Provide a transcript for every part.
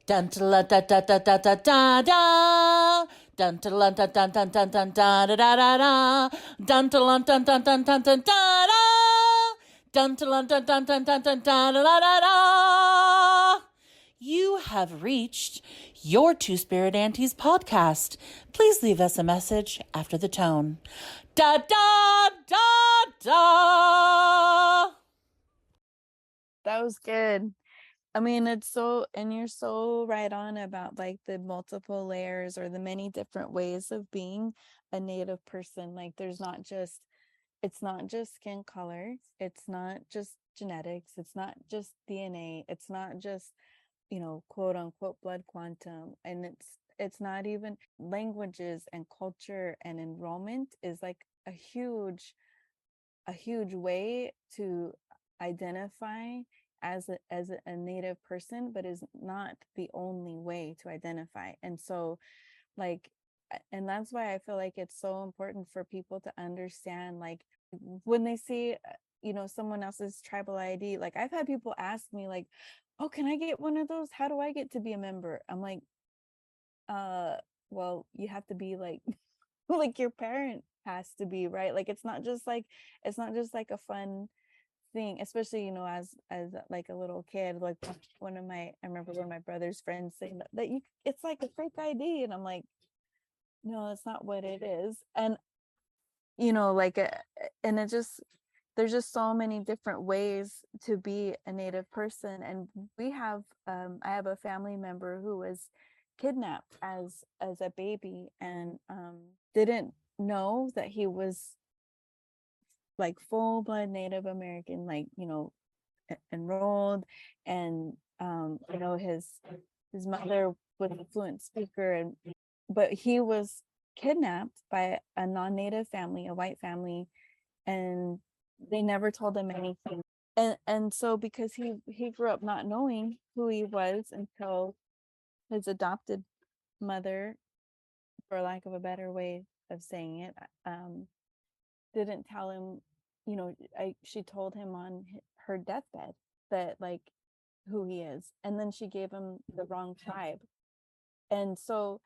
Dun da da da da da da da da. Dun da dun dun dun dun dun da da da da da. Dun dun dun dun dun dun dun da da. Dun dun dun dun dun dun dun da da da da. You have reached your Two Spirit Aunties podcast. Please leave us a message after the tone. Da da da da. That was good. I mean, it's so, and you're so right on about like the multiple layers or the many different ways of being a Native person. Like it's not just skin color, it's not just genetics, it's not just DNA, it's not just, quote unquote blood quantum, and it's not even languages and culture, and enrollment is like a huge way to identify as a Native person, but is not the only way to identify. And so like, and that's why I feel like it's so important for people to understand, like when they see someone else's tribal ID. Like I've had people ask me like, oh, can I get one of those? How do I get to be a member? I'm like, well, you have to be like like your parent has to be, right? Like it's not just like a fun thing, especially as like a little kid. Like I remember one of my brother's friends saying that you it's like a fake ID, and I'm like, no, that's not what it is. And like and it just there's just so many different ways to be a Native person. And I have a family member who was kidnapped as a baby, and didn't know that he was like full blood Native American, like enrolled. And his mother was a fluent speaker, and but he was kidnapped by a non-Native family, a white family, and they never told him anything. And so because he grew up not knowing who he was until his adopted mother, for lack of a better way of saying it, didn't tell him, she told him on her deathbed that like who he is, and then she gave him the wrong tribe. And so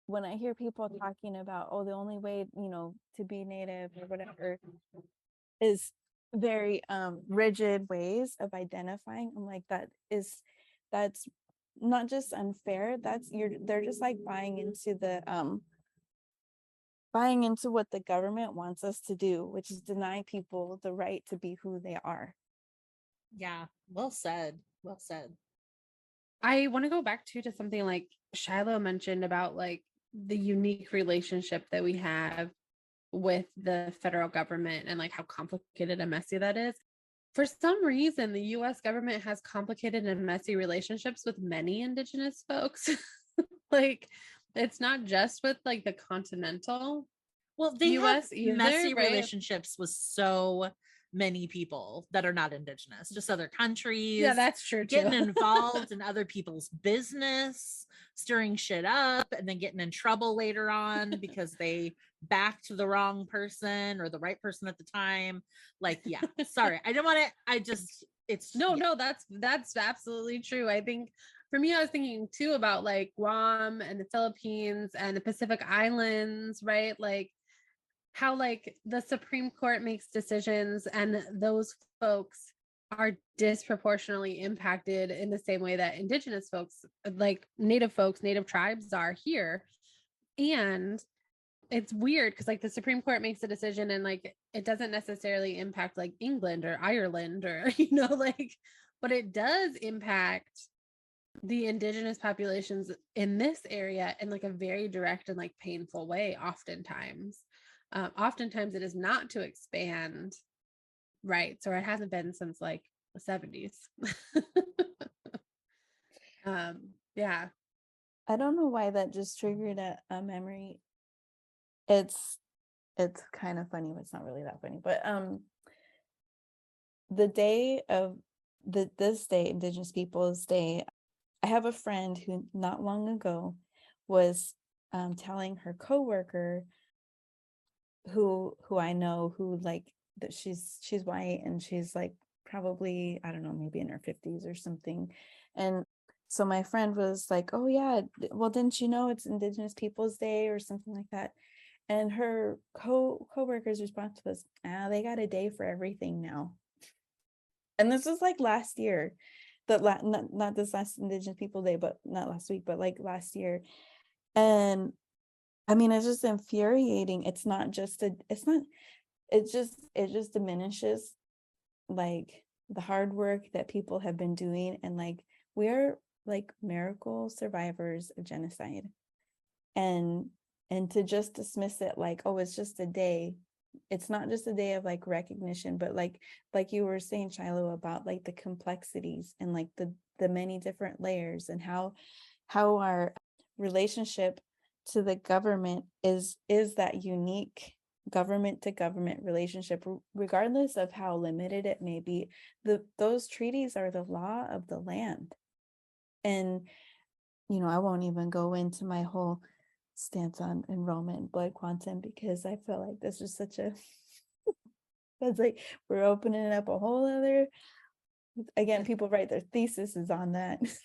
when I hear people talking about, oh, the only way to be Native or whatever is very rigid ways of identifying, I'm like, that's not just unfair, they're just like buying into what the government wants us to do, which is deny people the right to be who they are. Yeah, well said. Well said. I want to go back to something like Shilo mentioned about like the unique relationship that we have with the federal government and like how complicated and messy that is. For some reason, the US government has complicated and messy relationships with many Indigenous folks. Like it's not just with like the continental they US have either, messy right? relationships with so many people that are not Indigenous, just other countries. Yeah, that's true too. Getting involved in other people's business, stirring shit up, and then getting in trouble later on because they backed the wrong person or the right person at the time. Like, yeah, sorry. I don't want to, it's no, that's absolutely true. I think for me, I was thinking too about like Guam and the Philippines and the Pacific Islands, right? Like how like the Supreme Court makes decisions and those folks are disproportionately impacted in the same way that Indigenous folks, like Native folks, Native tribes are here. And it's weird because like the Supreme Court makes a decision and like it doesn't necessarily impact like England or Ireland or like, but it does impact the Indigenous populations in this area in like a very direct and like painful way. Oftentimes it is not to expand rights, or it hasn't been since like the 70s. Yeah, I don't know why that just triggered a memory. It's kind of funny, but it's not really that funny. But the day of this day, Indigenous Peoples Day, I have a friend who not long ago was telling her coworker who I know, who like that she's white and she's like probably, I don't know, maybe in her 50s or something. And so my friend was like, oh yeah, well, didn't you know it's Indigenous Peoples Day or something like that? And her co-worker's response was, they got a day for everything now. And this was like last year, not this last Indigenous People Day, but not last week, but like last year. And I mean, it's just infuriating. It's not just it just diminishes like the hard work that people have been doing. And like, we're like miracle survivors of genocide. And to just dismiss it like, oh, it's just a day. It's not just a day of like recognition, but like you were saying, Shiloh, about like the complexities and like the many different layers, and how our relationship to the government is that unique government to government relationship, regardless of how limited it may be. Those treaties are the law of the land. And I won't even go into my whole stance on enrollment and blood quantum, because I feel like this is such a that's like, we're opening up a whole other, again, people write their theses on that. It's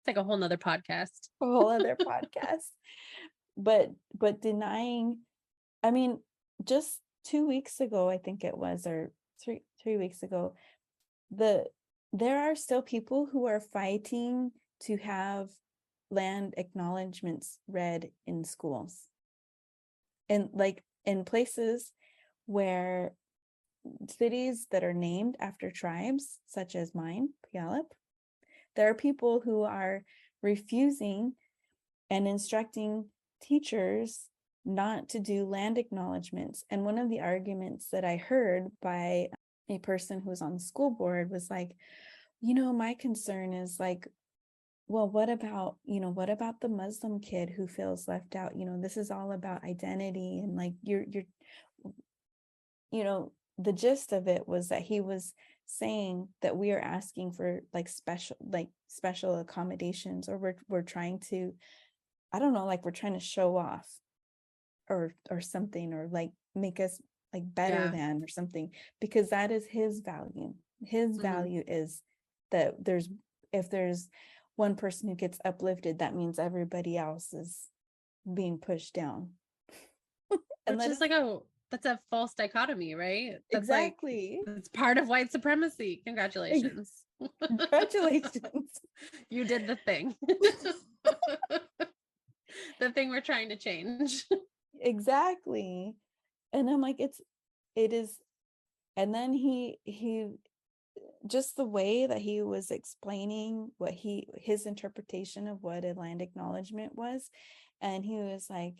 like a whole nother podcast. A whole other podcast. But denying, I mean, just 2 weeks ago, I think it was, or three weeks ago, there are still people who are fighting to have land acknowledgements read in schools, and like in places where cities that are named after tribes, such as mine, Puyallup, there are people who are refusing and instructing teachers not to do land acknowledgements. And one of the arguments that I heard by a person who's on the school board was like, my concern is like, well, what about the Muslim kid who feels left out? This is all about identity, and like you're the gist of it was that he was saying that we are asking for like special accommodations, or we're trying to, I don't know, like we're trying to show off or something, or like make us like better than or something, because that is his value. His value is that if there's one person who gets uplifted, that means everybody else is being pushed down. And which is like that's a false dichotomy, right? That's exactly. Like, it's part of white supremacy. Congratulations. Congratulations. You did the thing. The thing we're trying to change. Exactly. And I'm like, it is. And then he just the way that he was explaining his interpretation of what a land acknowledgement was. And he was like,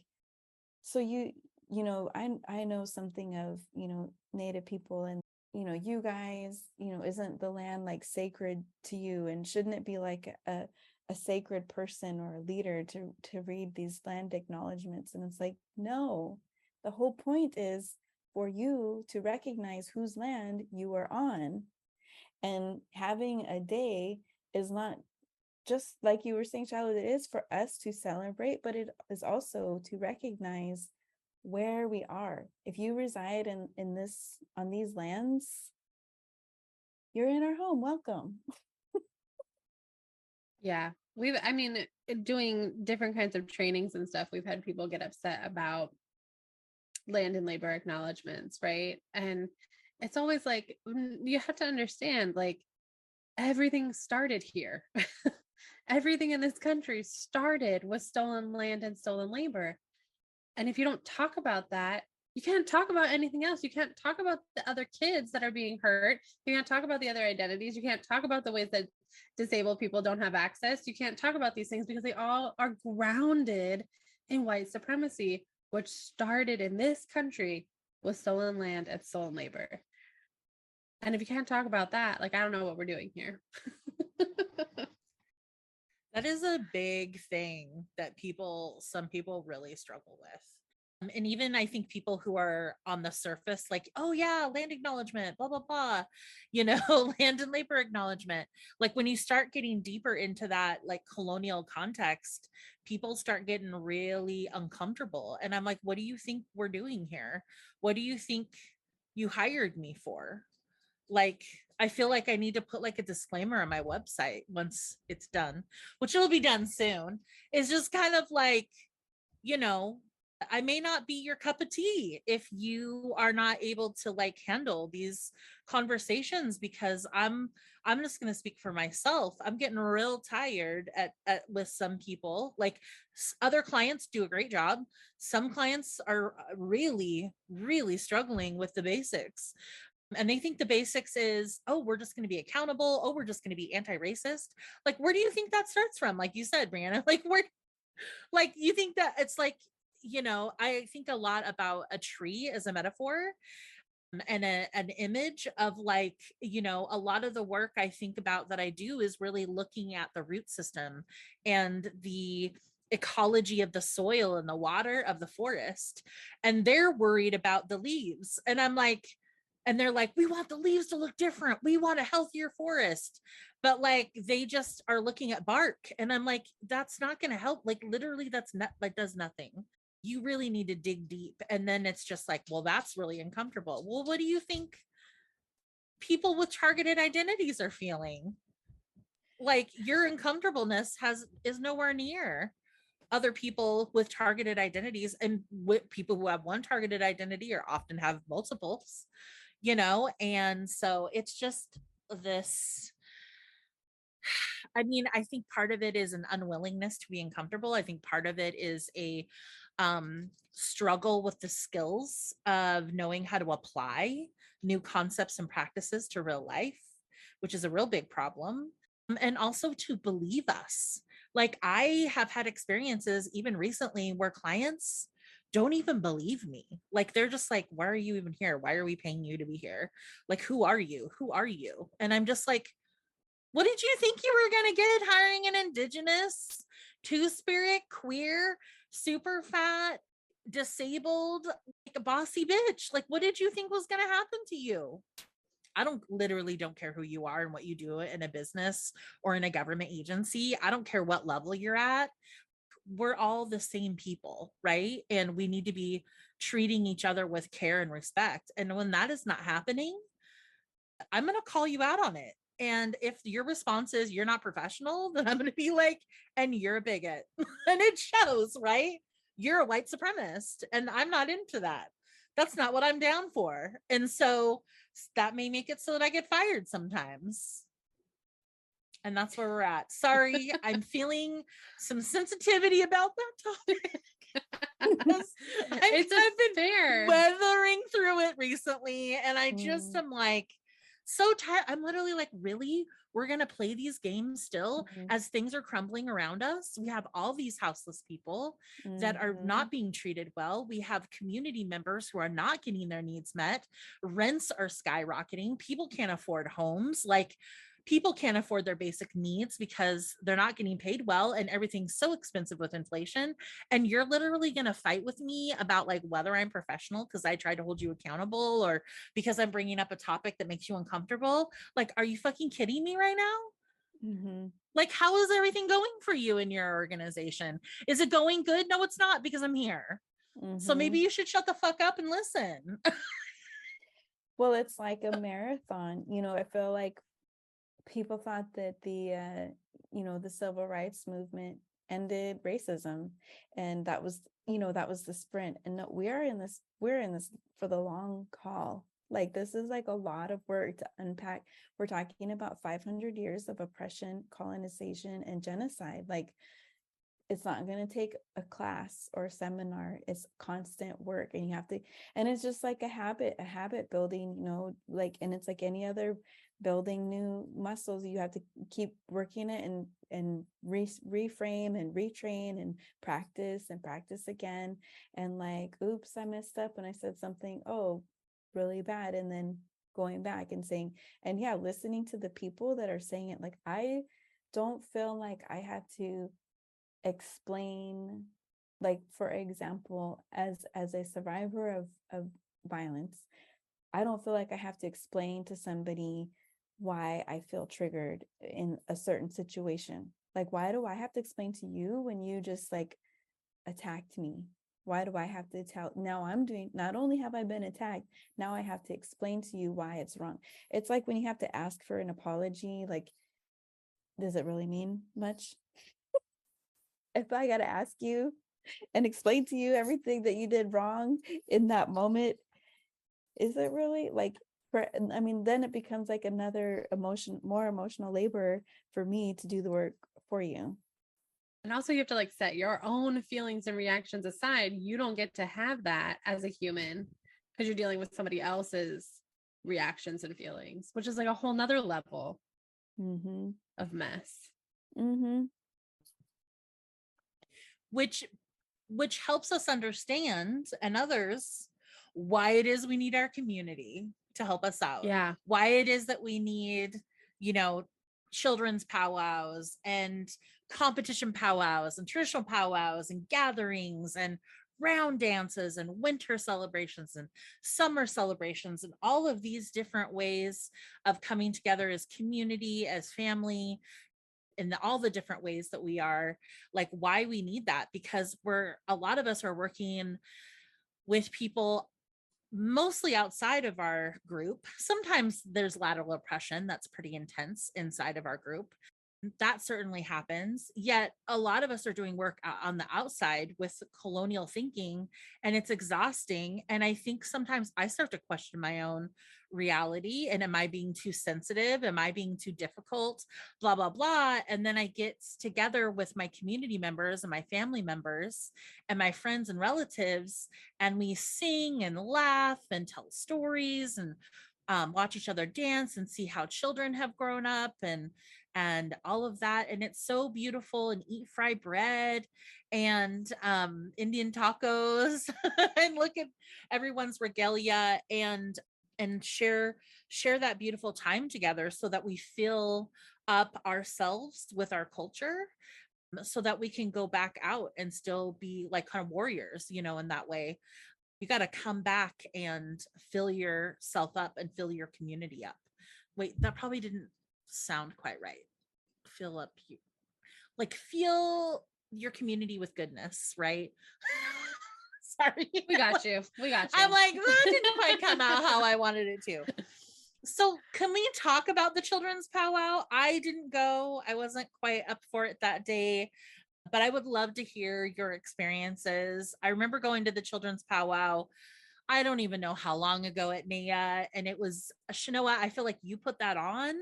so I know something of, Native people, and, you guys, isn't the land like sacred to you? And shouldn't it be like a sacred person or a leader to read these land acknowledgements? And it's like, no, the whole point is for you to recognize whose land you are on. And having a day is not just like you were saying, Charlotte, it is for us to celebrate, but it is also to recognize where we are. If you reside on these lands, you're in our home. Welcome. Yeah. Doing different kinds of trainings and stuff, we've had people get upset about land and labor acknowledgements, right? And it's always like, you have to understand, like, everything started here. Everything in this country started with stolen land and stolen labor. And if you don't talk about that, you can't talk about anything else. You can't talk about the other kids that are being hurt. You can't talk about the other identities. You can't talk about the ways that disabled people don't have access. You can't talk about these things because they all are grounded in white supremacy, which started in this country with stolen land and stolen labor. And if you can't talk about that, like, I don't know what we're doing here. That is a big thing that some people really struggle with. And even I think people who are on the surface, like, oh yeah, land acknowledgement, blah, blah, blah, land and labor acknowledgement. Like when you start getting deeper into that, like colonial context, people start getting really uncomfortable. And I'm like, what do you think we're doing here? What do you think you hired me for? Like, I feel like I need to put like a disclaimer on my website once it's done, which will be done soon. It's just kind of like, you know, I may not be your cup of tea if you are not able to like handle these conversations, because I'm just going to speak for myself. I'm getting real tired at with some people. Like other clients do a great job. Some clients are really struggling with the basics. And they think the basics is, oh, we're just going to be accountable. Oh, we're just going to be anti-racist. Like, where do you think that starts from? Like you said, Brianna, like where, like you think that it's like, I think a lot about a tree as a metaphor, and an image of like, a lot of the work I think about that I do is really looking at the root system and the ecology of the soil and the water of the forest. And they're worried about the leaves. And I'm like, and they're like, we want the leaves to look different. We want a healthier forest. But like, they just are looking at bark. And I'm like, that's not going to help. Like, literally, that's not, like, does nothing. You really need to dig deep. And then it's just like, well, that's really uncomfortable. Well, what do you think people with targeted identities are feeling? Like, your uncomfortableness is nowhere near other people with targeted identities, and with people who have one targeted identity or often have multiples, and so it's just this. I mean, I think part of it is an unwillingness to be uncomfortable. I think part of it is a struggle with the skills of knowing how to apply new concepts and practices to real life, which is a real big problem. And also to believe us. Like, I have had experiences even recently where clients don't even believe me. Like, they're just like, why are you even here? Why are we paying you to be here? Like, who are you? Who are you? And I'm just like, what did you think you were going to get hiring an Indigenous, two-spirit, queer, super fat, disabled, like a bossy bitch? Like, what did you think was going to happen to you? I don't care who you are and what you do in a business or in a government agency. I don't care what level you're at. We're all the same people, right? And we need to be treating each other with care and respect. And when that is not happening, I'm going to call you out on it. And if your response is you're not professional, then I'm going to be like, and you're a bigot. And it shows, right? You're a white supremacist. And I'm not into that. That's not what I'm down for. And so that may make it so that I get fired sometimes. And that's where we're at. Sorry, I'm feeling some sensitivity about that topic. I've been fair. weathering through it recently, and I just am like so tired. I'm literally like, really? We're gonna play these games still as things are crumbling around us? We have all these houseless people that are not being treated well. We have community members who are not getting their needs met. Rents are skyrocketing. People can't afford homes. Like, people can't afford their basic needs because they're not getting paid well, and everything's so expensive with inflation. And you're literally going to fight with me about like whether I'm professional because I try to hold you accountable, or because I'm bringing up a topic that makes you uncomfortable. Like, are you fucking kidding me right now? Like, how is everything going for you in your organization? Is it going good? No, it's not, because I'm here. So maybe you should shut the fuck up and listen. Well, it's like a marathon. I feel like people thought that the civil rights movement ended racism, and that was the sprint. And no, we're in this for the long haul. Like, this is like a lot of work to unpack. We're talking about 500 years of oppression, colonization, and genocide. Like, it's not going to take a class or a seminar. It's constant work, and you have to, and it's just like a habit building, like, and it's like any other building new muscles. You have to keep working it and reframe and retrain and practice again. And like, oops, I messed up and I said something, really bad. And then going back and saying, and yeah, listening to the people that are saying it. Like, I don't feel like I have to explain, like, for example, as a survivor of violence, I don't feel like I have to explain to somebody why I feel triggered in a certain situation. Like, why do I have to explain to you when you just like attacked me? Why do I have to tell? Now I'm doing, not only have I been attacked, now I have to explain to you why it's wrong. It's like when you have to ask for an apology, like, does it really mean much? If I got to ask you and explain to you everything that you did wrong in that moment, is it really like, I mean, then it becomes like another more emotional labor for me to do the work for you. And also you have to like set your own feelings and reactions aside. You don't get to have that as a human because you're dealing with somebody else's reactions and feelings, which is like a whole nother level of mess. Which helps us understand, and others, why it is we need our community to help us out. Yeah. Why it is that we need, children's powwows and competition powwows and traditional powwows and gatherings and round dances and winter celebrations and summer celebrations and all of these different ways of coming together as community, as family, in all the different ways that we are, like why we need that, because a lot of us are working with people mostly outside of our group. Sometimes there's lateral oppression that's pretty intense inside of our group. That certainly happens. Yet a lot of us are doing work on the outside with colonial thinking, and it's exhausting. And I think sometimes I start to question my own reality. And am I being too sensitive? Am I being too difficult? Blah, blah, blah. And then I get together with my community members and my family members and my friends and relatives, and we sing and laugh and tell stories and watch each other dance and see how children have grown up and all of that. And it's so beautiful, and eat fried bread and Indian tacos and look at everyone's regalia and share that beautiful time together so that we fill up ourselves with our culture so that we can go back out and still be like kind of warriors, in that way. You got to come back and fill yourself up and fill your community up. Wait, that probably didn't sound quite right. Fill up you, like feel your community with goodness, right? Sorry. We got you. I'm like, that didn't quite come out how I wanted it to. So can we talk about the children's powwow? I didn't go. I wasn't quite up for it that day, but I would love to hear your experiences. I remember going to the children's powwow. I don't even know how long ago at NAIA, and it was a Chenoa. I feel like you put that on,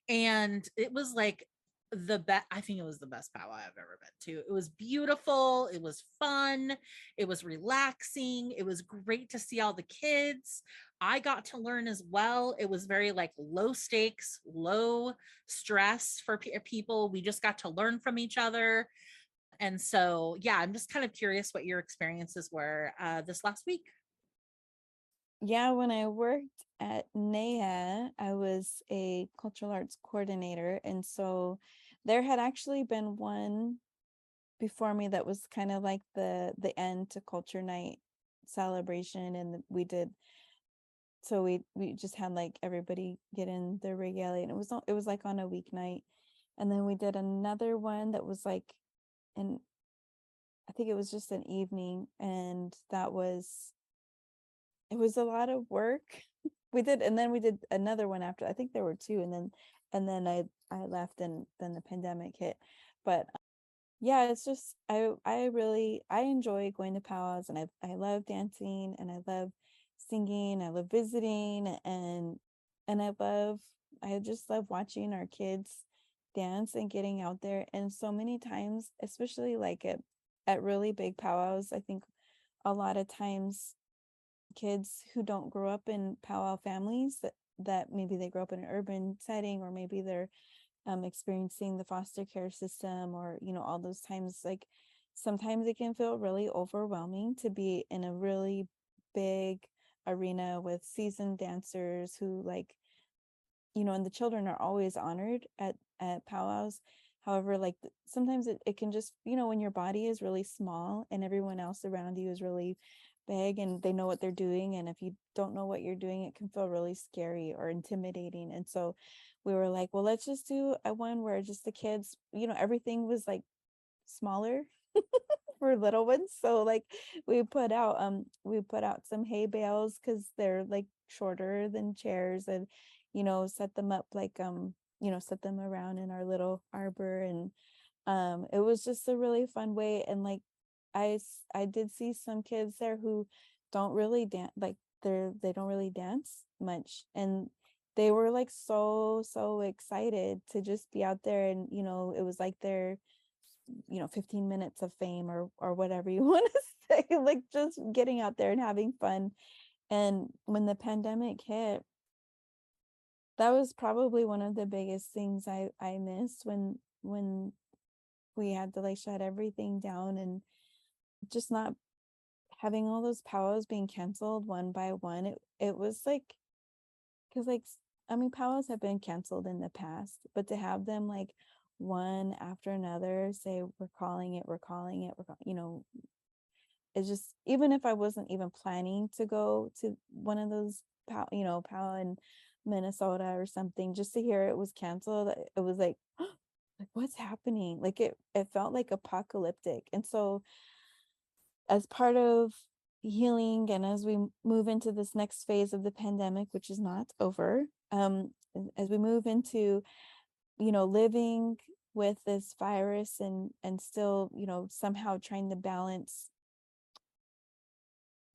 and it was like the best. I think it was the best powwow I've ever been to. It was beautiful. It was fun. It was relaxing. It was great to see all the kids. I got to learn as well. It was very like low stakes, low stress for people. We just got to learn from each other. And so, yeah, I'm just kind of curious what your experiences were this last week. Yeah, when I worked at NAIA, I was a cultural arts coordinator. And so there had actually been one before me that was kind of like the end to culture night celebration. And we just had like everybody get in their regalia, and it was like on a weeknight. And then we did another one that was like, and I think it was just an evening, and it was a lot of work. And then we did another one after. I think there were two, and then I left, and then the pandemic hit. But yeah, it's just I enjoy going to powwows, and I love dancing, and I love singing, I love visiting, and I just love watching our kids dance and getting out there. And so many times, especially like at really big powwows, I think a lot of times kids who don't grow up in powwow families, that maybe they grow up in an urban setting, or maybe they're experiencing the foster care system, or all those times, like sometimes it can feel really overwhelming to be in a really big arena with seasoned dancers who, like, and the children are always honored at powwows. However, like sometimes it can just, when your body is really small and everyone else around you is really big and they know what they're doing, and if you don't know what you're doing, it can feel really scary or intimidating. And so we were like, well, let's just do a one where just the kids, everything was like smaller for little ones. So like we put out some hay bales because they're like shorter than chairs, and set them up like set them around in our little arbor. And it was just a really fun way. And like I did see some kids there who don't really dance, like they don't really dance much, and they were like so excited to just be out there. And it was like their 15 minutes of fame, or whatever you want to say, like just getting out there and having fun. And when the pandemic hit, that was probably one of the biggest things I missed, when we had to like shut everything down, and just not having all those powwows being canceled one by one. It was like, because like I mean, powwows have been canceled in the past, but to have them like one after another say we're calling it, it's just, even if I wasn't even planning to go to one of those powwow in Minnesota or something, just to hear it was canceled, it was like, like what's happening? Like it felt like apocalyptic. And so as part of healing, and as we move into this next phase of the pandemic, which is not over, as we move into living with this virus, and still somehow trying to balance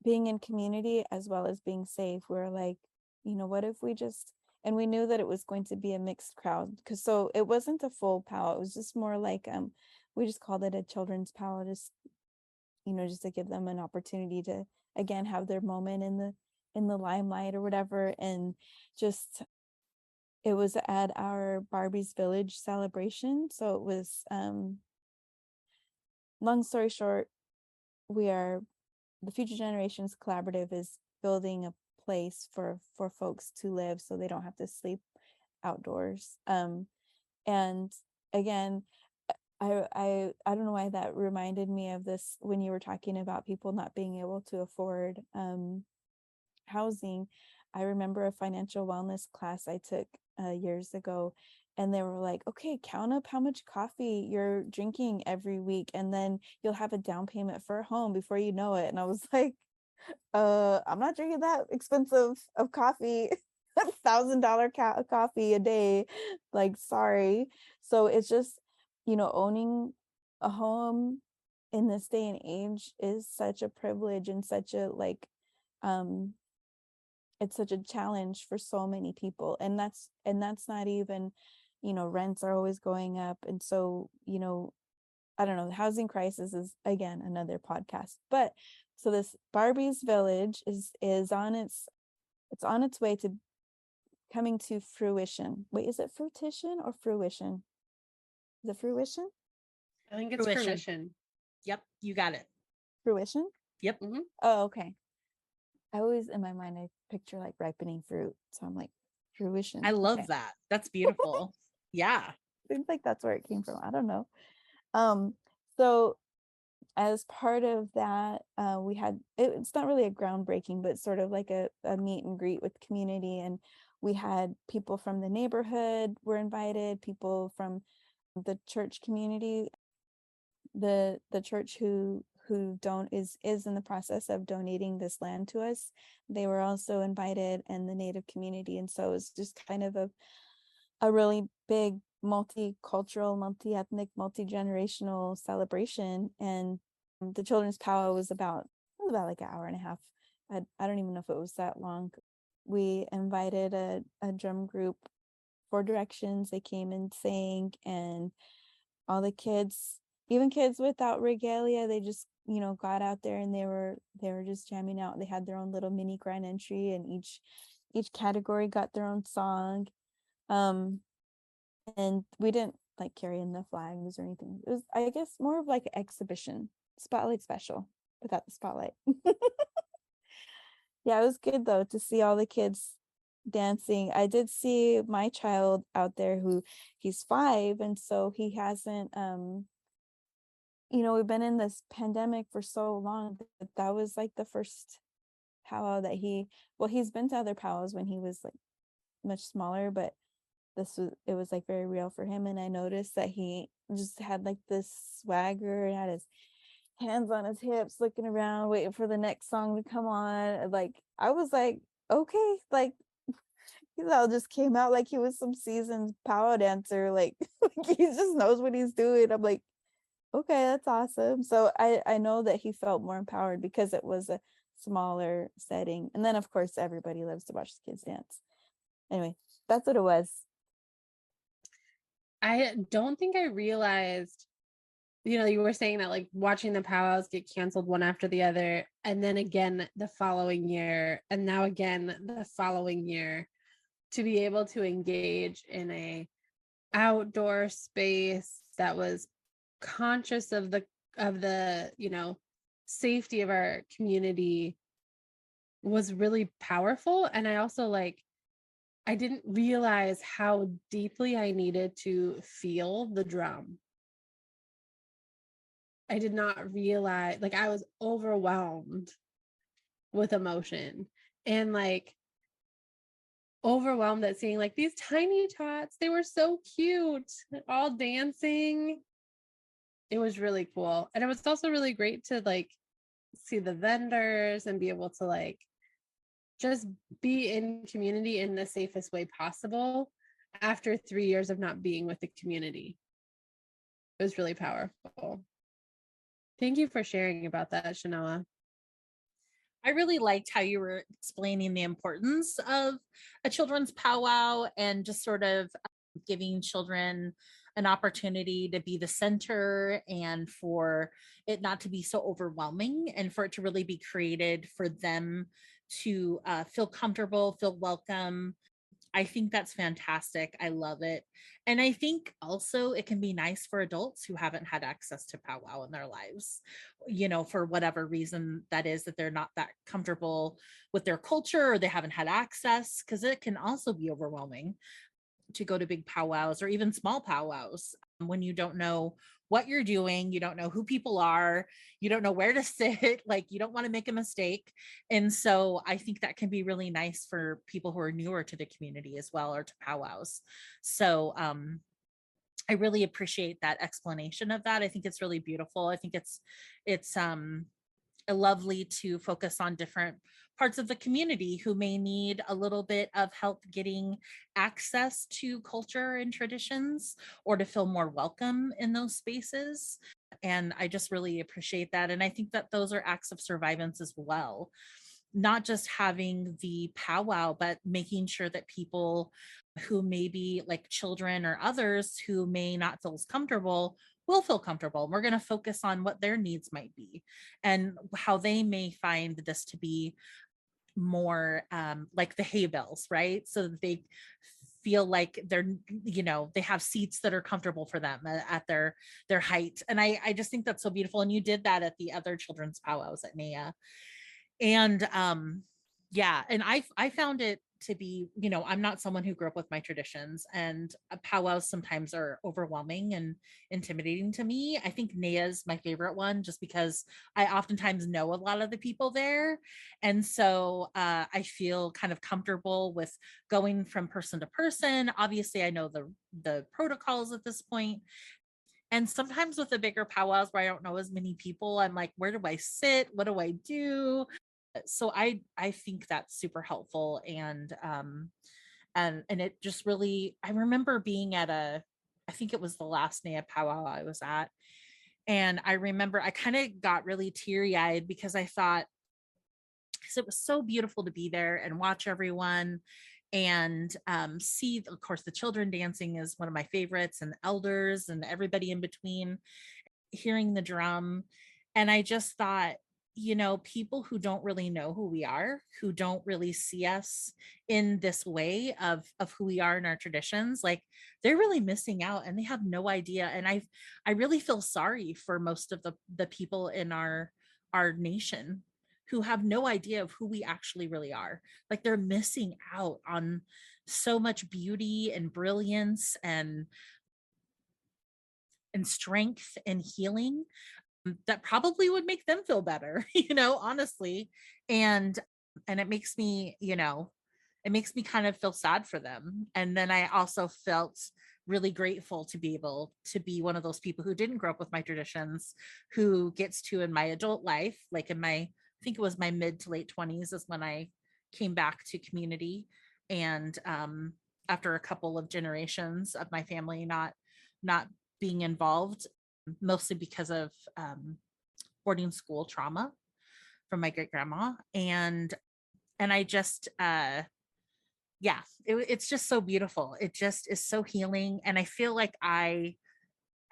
being in community as well as being safe, we're like, what if we just, and we knew that it was going to be a mixed crowd, because so it wasn't a full powwow, it was just more like we just called it a children's powwow, just just to give them an opportunity to again have their moment in the limelight or whatever. And just, it was at our Barbie's Village celebration. So it was long story short, the Future Generations Collaborative is building a place for folks to live, so they don't have to sleep outdoors. And again, I don't know why that reminded me of this when you were talking about people not being able to afford housing. I remember a financial wellness class I took years ago, and they were like, okay, count up how much coffee you're drinking every week, and then you'll have a down payment for a home before you know it. And I was like, I'm not drinking that expensive of coffee. $1,000 coffee a day, like, sorry. So it's just, owning a home in this day and age is such a privilege, and such a like it's such a challenge for so many people. And that's not even, rents are always going up. And so, I don't know, the housing crisis is again another podcast. But so this Barbie's Village is on its way to coming to fruition. Wait, is it fruition or fruition? Is it fruition? I think it's fruition. Yep, you got it. Fruition? Yep. Mm-hmm. Oh, okay. I always, in my mind, I picture like ripening fruit. So I'm like, fruition. I love that. That's beautiful. Yeah. Seems like that's where it came from. I don't know. So as part of that, we had, it's not really a groundbreaking, but sort of like a meet and greet with the community. And we had people from the neighborhood were invited, people from the church community, the church who is in the process of donating this land to us. They were also invited, and the Native community. And so it's just kind of a really big multicultural, multi-ethnic, multi-generational celebration. And the children's powwow was about like an hour and a half. I don't even know if it was that long. We invited a drum group, Four Directions. They came and sang, and all the kids, even kids without regalia, they just got out there, and they were just jamming out. They had their own little mini grand entry, and each category got their own song. And we didn't like carry in the flags or anything. It was, I guess, more of like an exhibition, spotlight special without the spotlight. Yeah, it was good though to see all the kids dancing. I did see my child out there he's 5, and so he hasn't we've been in this pandemic for so long that was like the first powwow that he's been to other powwows when he was like much smaller, but it was like very real for him. And I noticed that he just had like this swagger, and had hands on his hips, looking around, waiting for the next song to come on. Like, I was like, okay, like, he all just came out like he was some seasoned power dancer. Like, like he just knows what he's doing. I'm like, okay, that's awesome. So I know that he felt more empowered because it was a smaller setting. And then of course everybody loves to watch the kids dance. Anyway, that's what it was. I don't think I realized, you were saying that like watching the powwows get canceled one after the other, and then again the following year, and now again the following year, to be able to engage in a outdoor space that was conscious of the safety of our community was really powerful. And I also I didn't realize how deeply I needed to feel the drum. I did not realize, like, I was overwhelmed with emotion, and overwhelmed at seeing like these tiny tots. They were so cute, all dancing. It was really cool. And it was also really great to like see the vendors and be able to like just be in community in the safest way possible after 3 years of not being with the community. It was really powerful. Thank you for sharing about that, Chenoa. I really liked how you were explaining the importance of a children's powwow and just sort of giving children an opportunity to be the center and for it not to be so overwhelming and for it to really be created for them to feel comfortable, feel welcome. I think that's fantastic. I love it. And I think also it can be nice for adults who haven't had access to powwow in their lives, for whatever reason that is, that they're not that comfortable with their culture or they haven't had access, because it can also be overwhelming to go to big powwows or even small powwows when you don't know what you're doing, you don't know who people are, you don't know where to sit, like you don't want to make a mistake. And so I think that can be really nice for people who are newer to the community as well, or to powwows. So I really appreciate that explanation of that. I think it's really beautiful. I think it's lovely to focus on different parts of the community who may need a little bit of help getting access to culture and traditions, or to feel more welcome in those spaces. And I just really appreciate that. And I think that those are acts of survivance as well. Not just having the powwow, but making sure that people who may be like children or others who may not feel as comfortable will feel comfortable. We're going to focus on what their needs might be and how they may find this to be more like the hay bales, right? So that they feel like they have seats that are comfortable for them at their height. And I just think that's so beautiful. And you did that at the other children's powwows at NEA. And yeah, and I found it to be, I'm not someone who grew up with my traditions, and powwows sometimes are overwhelming and intimidating to me. I think NEA is my favorite one just because I oftentimes know a lot of the people there, and so I feel kind of comfortable with going from person to person. Obviously I know the protocols at this point. And sometimes with the bigger powwows where I don't know as many people, I'm like, where do I sit? What do I do? So I think that's super helpful. And it just really, I remember being at I think it was the last NEA powwow I was at. And I remember I kind of got really teary-eyed because I thought, because it was so beautiful to be there and watch everyone and see, of course, the children dancing is one of my favorites, and the elders and everybody in between, hearing the drum. And I just thought, people who don't really know who we are, who don't really see us in this way of who we are in our traditions, like they're really missing out and they have no idea. And I really feel sorry for most of the people in our nation who have no idea of who we actually really are. Like they're missing out on so much beauty and brilliance and strength and healing that probably would make them feel better, honestly. And it makes me, it makes me kind of feel sad for them. And then I also felt really grateful to be able to be one of those people who didn't grow up with my traditions, who gets to, in my adult life, like in my, I think it was my mid to late 20s is when I came back to community. And after a couple of generations of my family not being involved, mostly because of boarding school trauma from my great grandma. And I just yeah, it's just so beautiful. It just is so healing. And I feel like I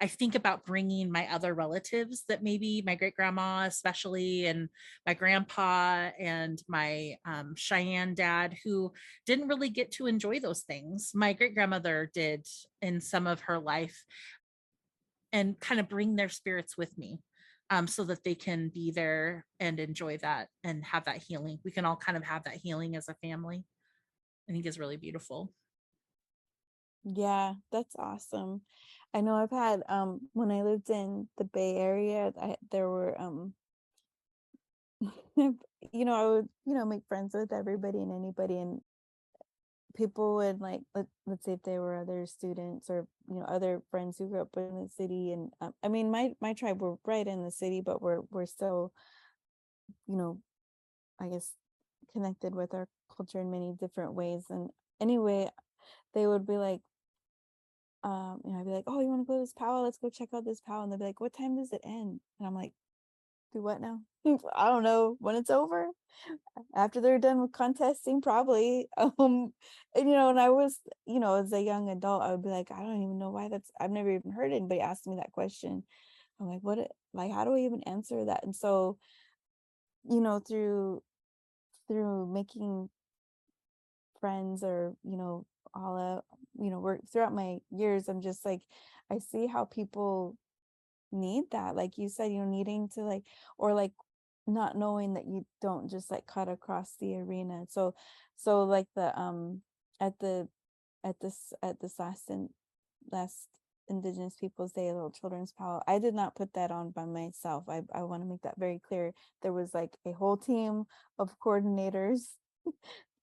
think about bringing my other relatives, that maybe my great grandma, especially, and my grandpa and my Cheyenne dad, who didn't really get to enjoy those things. My great grandmother did in some of her life, and kind of bring their spirits with me, so that they can be there and enjoy that and have that healing. We can all kind of have that healing as a family. I think is really beautiful. Yeah, that's awesome. I know I've had when I lived in the Bay Area, there were I would, make friends with everybody and anybody, and people would like, let's say if they were other students or other friends who grew up in the city, and I mean my tribe were right in the city, but we're still, you know I guess, connected with our culture in many different ways. And anyway, they would be like, I'd be like, oh, you want to go to this powwow? Let's go check out this powwow. And they'd be like, what time does it end? And I'm like, do what now? I don't know, when it's over, after they're done with contesting, probably. And I was, as a young adult, I would be like, I don't even know why I've never even heard anybody ask me that question. I'm like, like, how do I even answer that? And so, through making friends, or all work throughout my years, I'm just like, I see how people need that, like you said, needing to, like, or like not knowing that you don't just like cut across the arena. So like the at the at this last Indigenous Peoples Day, Little Children's Powwow, I did not put that on by myself. I want to make that very clear. There was like a whole team of coordinators,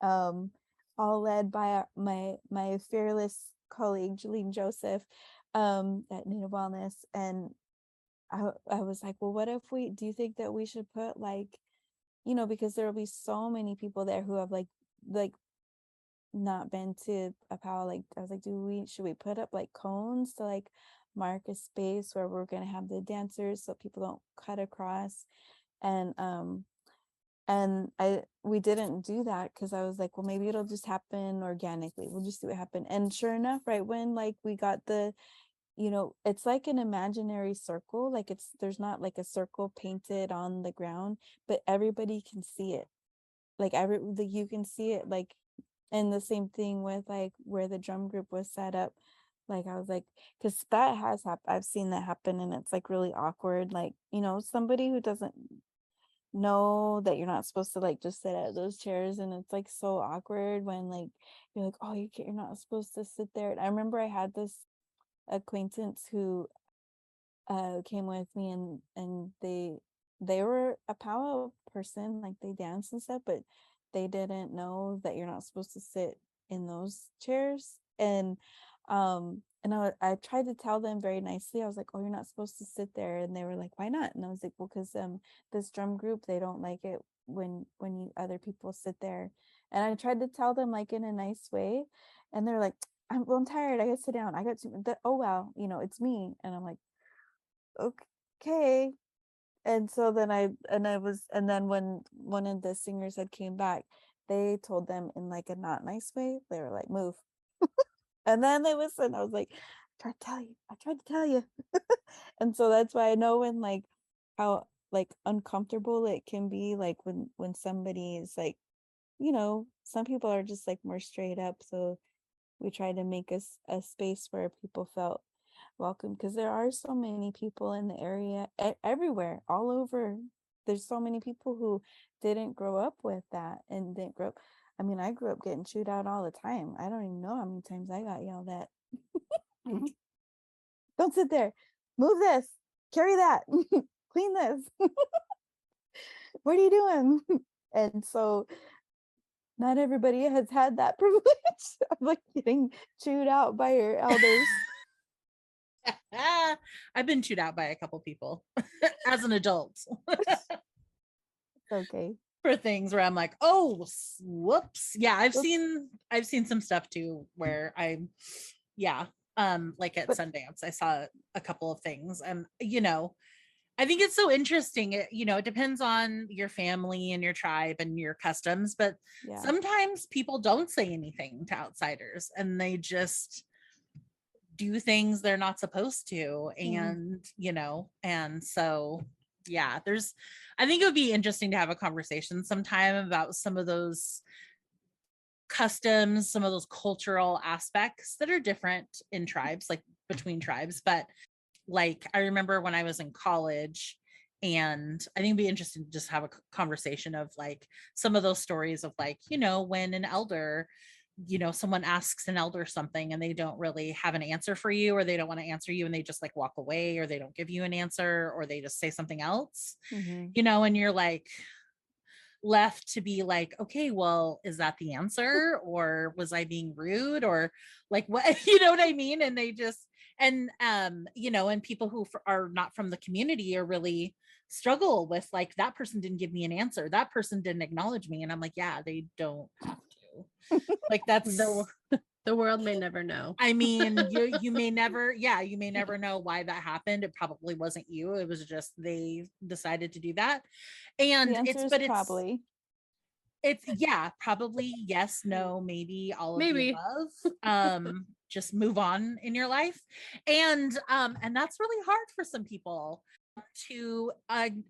um, all led by my fearless colleague Jeline Joseph, at Native Wellness. And I was like, well, what if do you think that we should put, like, because there will be so many people there who have like not been to a powwow. Like, I was like, should we put up like cones to like mark a space where we're gonna have the dancers so people don't cut across? And we didn't do that because I was like, well, maybe it'll just happen organically. We'll just see what happens. And sure enough, right when like we got it's like an imaginary circle. Like, there's not like a circle painted on the ground, but everybody can see it. Like, you can see it, like. And the same thing with like where the drum group was set up. Like, I was like, because that has happened. I've seen that happen, and it's like really awkward. Like, somebody who doesn't know that you're not supposed to like just sit at those chairs, and it's like so awkward when like you're like, oh, you're not supposed to sit there. And I remember I had this acquaintance who came with me, and they were a powwow person, like they dance and stuff, but they didn't know that you're not supposed to sit in those chairs. And I tried to tell them very nicely. I was like, oh, you're not supposed to sit there. And they were like, why not? And I was like, well, because this drum group, they don't like it when you other people sit there. And I tried to tell them like in a nice way, and they're like, I'm tired, I gotta sit down, I got to, oh wow, it's me. And I'm like, okay. And so then and then when one of the singers had came back, they told them in like a not nice way. They were like, move. And then they listened. I was like, I tried to tell you. And so that's why I know when like how like uncomfortable it can be, like when somebody is like, some people are just like more straight up. So we try to make a space where people felt welcome, because there are so many people in the area, everywhere, all over. There's so many people who didn't grow up with that, and didn't grow up. I mean, I grew up getting chewed out all the time. I don't even know how many times I got yelled at. Don't sit there, move this, carry that, clean this. What are you doing? And so not everybody has had that privilege of like getting chewed out by your elders. I've been chewed out by a couple people as an adult. Okay. For things where I'm like, oh, whoops. Yeah, I've Whoops. seen some stuff too where I'm, yeah, like at But Sundance, I saw a couple of things, and I think it's so interesting. It depends on your family and your tribe and your customs, but yeah. sometimes people don't say anything to outsiders, and they just do things they're not supposed to, and and so yeah, I think it would be interesting to have a conversation sometime about some of those customs, some of those cultural aspects that are different in tribes, like between tribes. But like, I remember when I was in college, and I think it'd be interesting to just have a conversation of like some of those stories of like, when an elder, someone asks an elder something and they don't really have an answer for you, or they don't want to answer you, and they just like walk away, or they don't give you an answer, or they just say something else, and you're like left to be like, okay, well, is that the answer, or was I being rude, or like what, you know what I mean? And they just, and and people who are not from the community are really struggle with like, that person didn't give me an answer, that person didn't acknowledge me, and I'm like, yeah, they don't have to, like, that's the world may never know. I mean, you may never, you may never know why that happened. It probably wasn't you. It was just they decided to do that. And the answer is probably. It's probably yes, no, maybe all of the Maybe. above. Just move on in your life. And that's really hard for some people to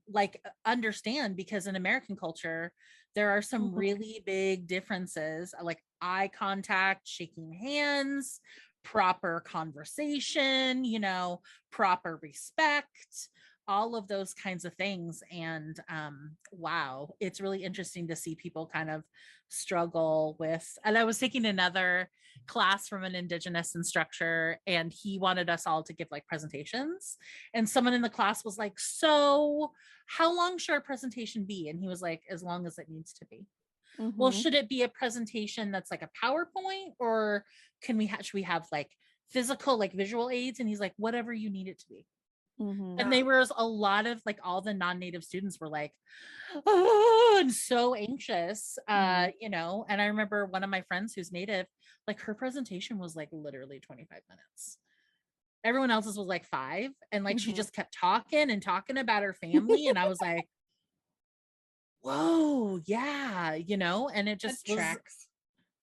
like understand, because in American culture there are some really big differences, like eye contact, shaking hands, proper conversation, proper respect, all of those kinds of things. And wow, it's really interesting to see people kind of struggle with. And I was taking another class from an Indigenous instructor, and he wanted us all to give like presentations, and someone in the class was like, so how long should our presentation be? And he was like, as long as it needs to be. Well, should it be a presentation that's like a PowerPoint, or should we have like physical, like visual aids? And he's like, whatever you need it to be. And they were a lot of like, all the non-native students were like, oh, and so anxious, and I remember one of my friends who's native, like her presentation was like literally 25 minutes. Everyone else's was like 5, and like she just kept talking and talking about her family, and I was like, whoa, yeah, and it just tracks.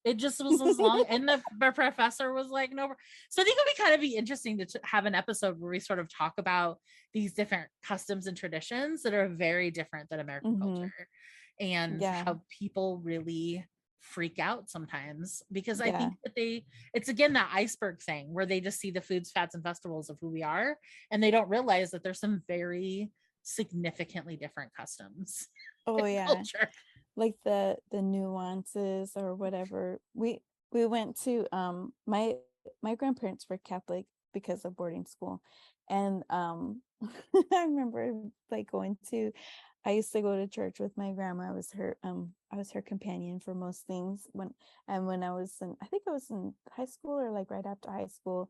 It just was as long, and the professor was like, no. So I think it would be interesting to have an episode where we sort of talk about these different customs and traditions that are very different than American culture, and how people really freak out sometimes, because I think that it's again that iceberg thing where they just see the foods, fats, and festivals of who we are, and they don't realize that there's some very significantly different customs. Culture. Like the nuances or whatever. We went to my grandparents were Catholic because of boarding school, and I remember like I used to go to church with my grandma. I was her companion for most things when I was in, I think I was in high school or like right after high school,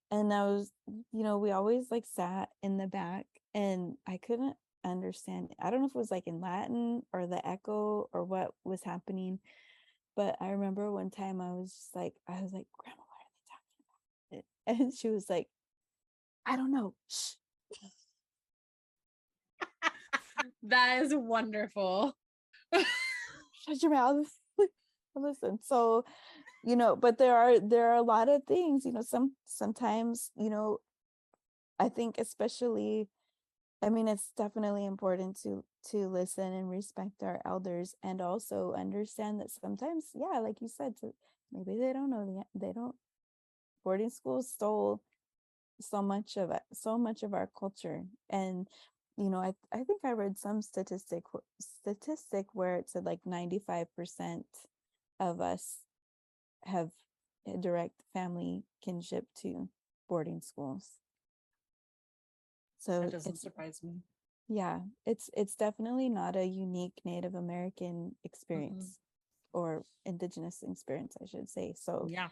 and I was, we always like sat in the back, and I couldn't understand. I don't know if it was like in Latin or the echo or what was happening, but I remember one time I was like, Grandma, what are they talking about? And she was like, I don't know. Shh. That is wonderful. Shut your mouth. Listen. So, but there are a lot of things, sometimes, I think especially, I mean, it's definitely important to listen and respect our elders, and also understand that sometimes, like you said, maybe they don't know boarding schools stole so much of it, so much of our culture. And I think I read some statistic where it said like 95% of us have a direct family kinship to boarding schools. So that doesn't surprise me. Yeah, it's definitely not a unique Native American experience or Indigenous experience, I should say. So Yeah.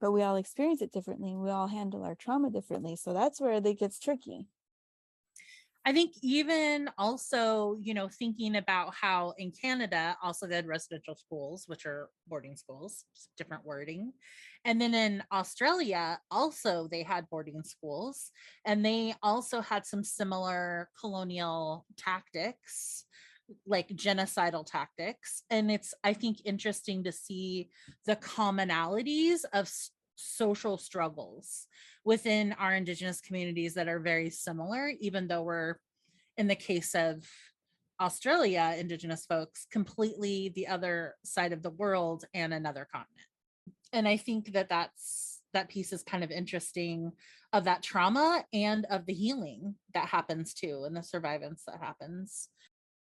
but we all experience it differently. We all handle our trauma differently. So that's where it gets tricky. I think even also, thinking about how in Canada also they had residential schools, which are boarding schools, just different wording. And then in Australia, also they had boarding schools, and they also had some similar colonial tactics, like genocidal tactics. And it's, I think, interesting to see the commonalities of social struggles within our Indigenous communities that are very similar, even though we're, in the case of Australia, Indigenous folks, completely the other side of the world and another continent. And I think that that piece is kind of interesting, of that trauma and of the healing that happens too, and the survivance that happens.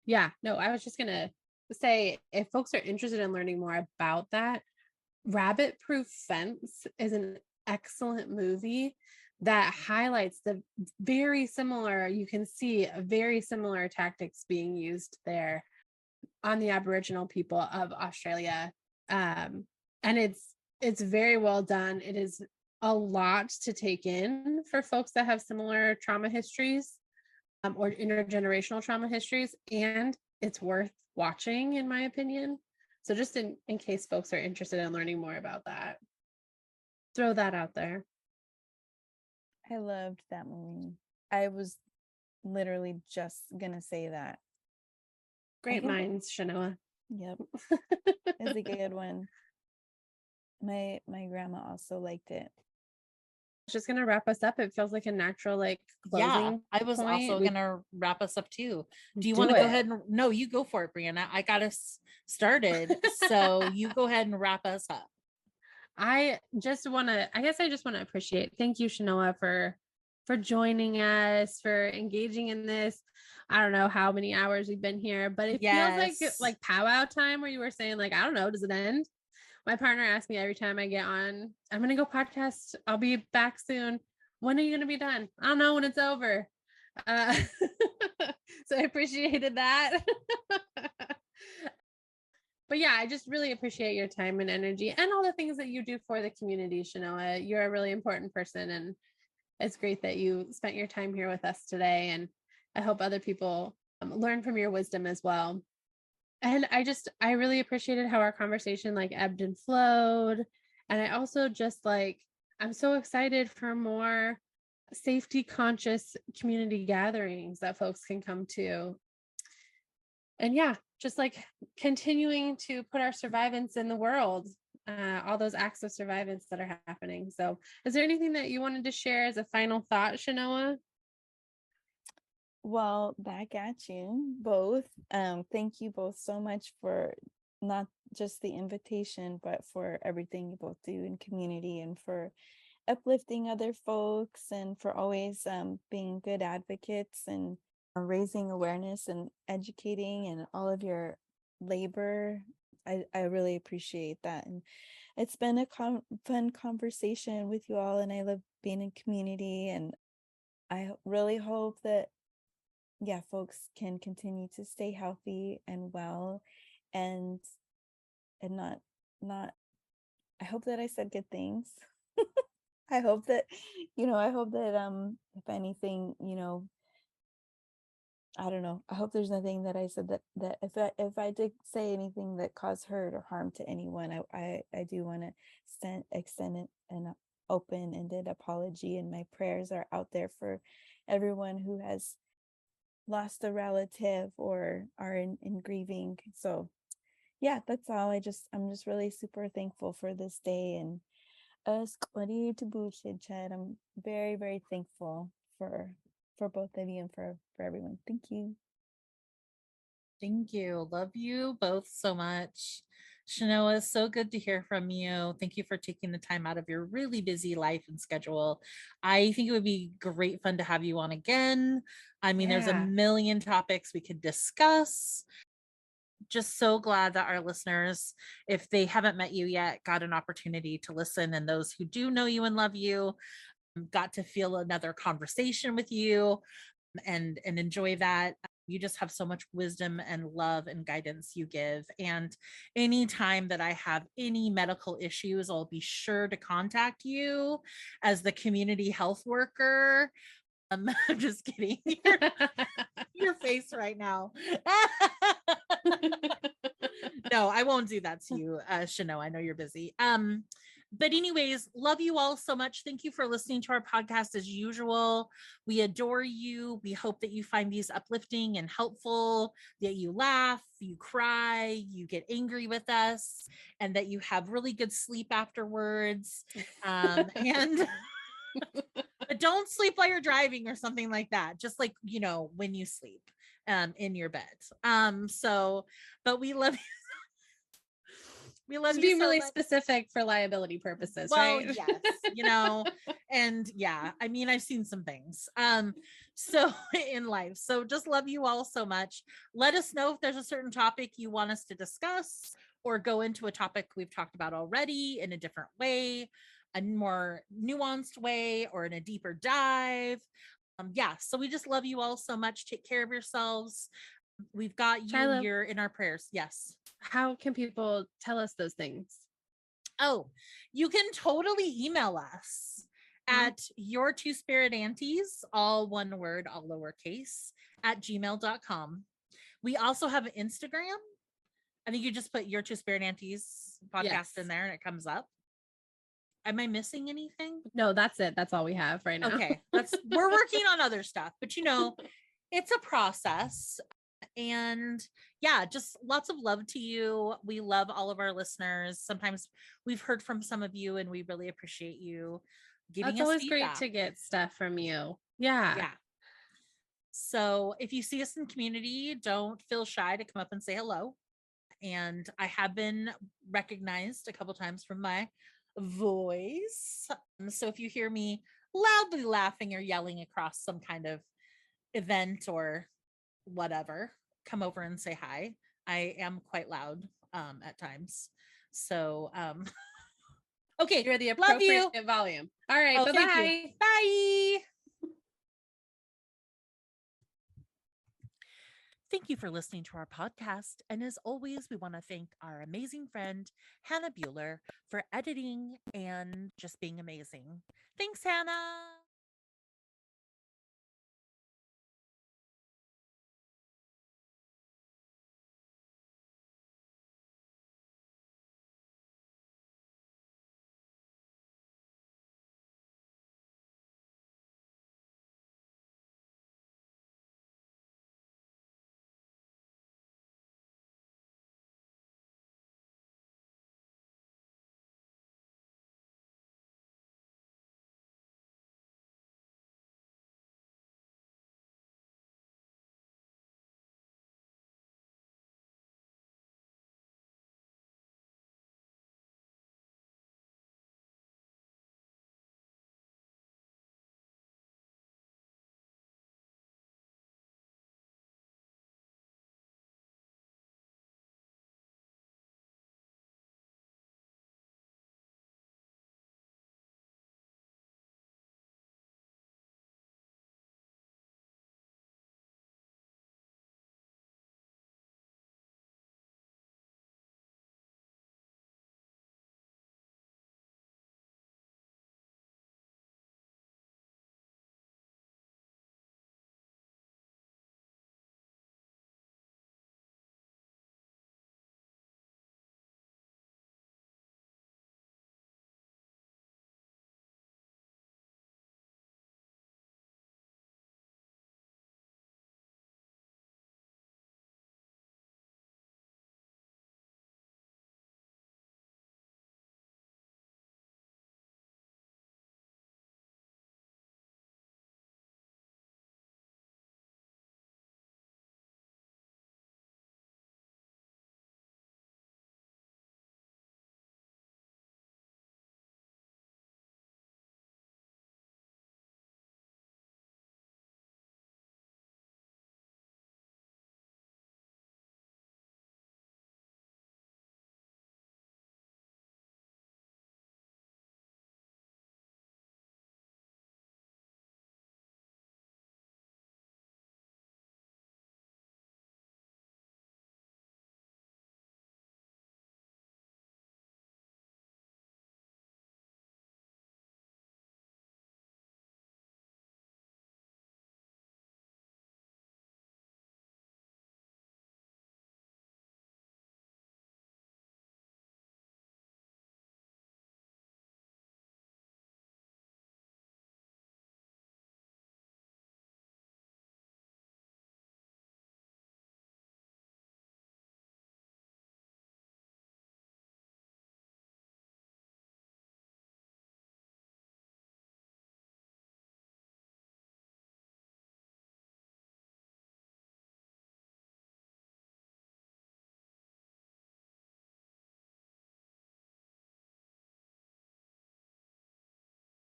Yeah, no, I was just gonna say, if folks are interested in learning more about that, Rabbit Proof Fence is an excellent movie that highlights the very similar, you can see very similar tactics being used there on the Aboriginal people of Australia. And it's very well done. It is a lot to take in for folks that have similar trauma histories, or intergenerational trauma histories, and it's worth watching, in my opinion. So just in case folks are interested in learning more about that, throw that out there. I loved that movie. I was literally just gonna say that. Great minds, Chenoa. Yep. It's a good one. My grandma also liked it. Just gonna wrap us up. It feels like a natural closing. I was point. also gonna wrap us up too. Do you want to go ahead and no, you go for it, Brianna. I got us started. So you go ahead and wrap us up. I just want to appreciate, thank you, Chenoa, for joining us, for engaging in this. I don't know how many hours we've been here, but it feels like powwow time, where you were saying I don't know, does it end? My partner asks me every time I get on, I'm going to go podcast. I'll be back soon. When are you going to be done? I don't know, when it's over. So I appreciated that. But yeah, I just really appreciate your time and energy and all the things that you do for the community, Chenoa. You're a really important person, and it's great that you spent your time here with us today. And I hope other people learn from your wisdom as well. And I really appreciated how our conversation ebbed and flowed. And I also just I'm so excited for more safety conscious community gatherings that folks can come to. And yeah, just continuing to put our survivance in the world, all those acts of survivance that are happening. So is there anything that you wanted to share as a final thought, Chenoa? Well, back at you both. Thank you both so much for not just the invitation, but for everything you both do in community, and for uplifting other folks, and for always being good advocates, and raising awareness and educating, and all of your labor. I really appreciate that. And it's been a fun conversation with you all, and I love being in community. And I really hope that folks can continue to stay healthy and well, and not I hope that I said good things. I hope that if anything, I don't know. I hope there's nothing that I said that if I did say anything that caused hurt or harm to anyone, I do want to extend an open-ended apology, and my prayers are out there for everyone who has lost a relative or are in grieving. So yeah, that's all. I'm just really super thankful for this day, and I'm very, very thankful for both of you and for everyone. Thank you. Thank you. Love you both so much. Chenoa, so good to hear from you. Thank you for taking the time out of your really busy life and schedule. I think it would be great fun to have you on again. I mean, there's a million topics we could discuss. Just so glad that our listeners, if they haven't met you yet, got an opportunity to listen. And those who do know you and love you got to feel another conversation with you and enjoy that. You just have so much wisdom and love and guidance you give. And anytime that I have any medical issues, I'll be sure to contact you as the community health worker. I'm just kidding. Your face right now. No, I won't do that to you, Chenoa. I know you're busy. But anyways, love you all so much. Thank you for listening to our podcast as usual. We adore you. We hope that you find these uplifting and helpful, that you laugh, you cry, you get angry with us, and that you have really good sleep afterwards. And but don't sleep while you're driving or something like that. Just like, when you sleep in your bed. But we love you. We love to you be so really much. Specific for liability purposes, Well, right? yes, and yeah, I mean, I've seen some things so in life. So just love you all so much. Let us know if there's a certain topic you want us to discuss, or go into a topic we've talked about already in a different way, a more nuanced way, or in a deeper dive. So we just love you all so much. Take care of yourselves. We've got you. Shiloh, You're in our prayers. Yes. how can people tell us those things? Oh, you can totally email us at your two spirit aunties, all one word, all lowercase, at gmail.com. We also have an Instagram. I think you just put your two spirit aunties podcast in there and it comes up. Am I missing anything? No, that's it. That's all we have right now. Okay. We're working on other stuff, but it's a process. And yeah, just lots of love to you. We love all of our listeners. Sometimes we've heard from some of you and we really appreciate you giving That's us always feedback. great to get stuff from you. Yeah. So if you see us in community, don't feel shy to come up and say hello. And I have been recognized a couple times from my voice. So if you hear me loudly laughing or yelling across some kind of event or whatever, come over and say hi. I am quite loud at times. So okay, You're the love you. appropriate volume. All right, Oh, bye-bye. thank you. Bye. Thank you for listening to our podcast. And as always, we want to thank our amazing friend, Hannah Bueller, for editing and just being amazing. Thanks, Hannah.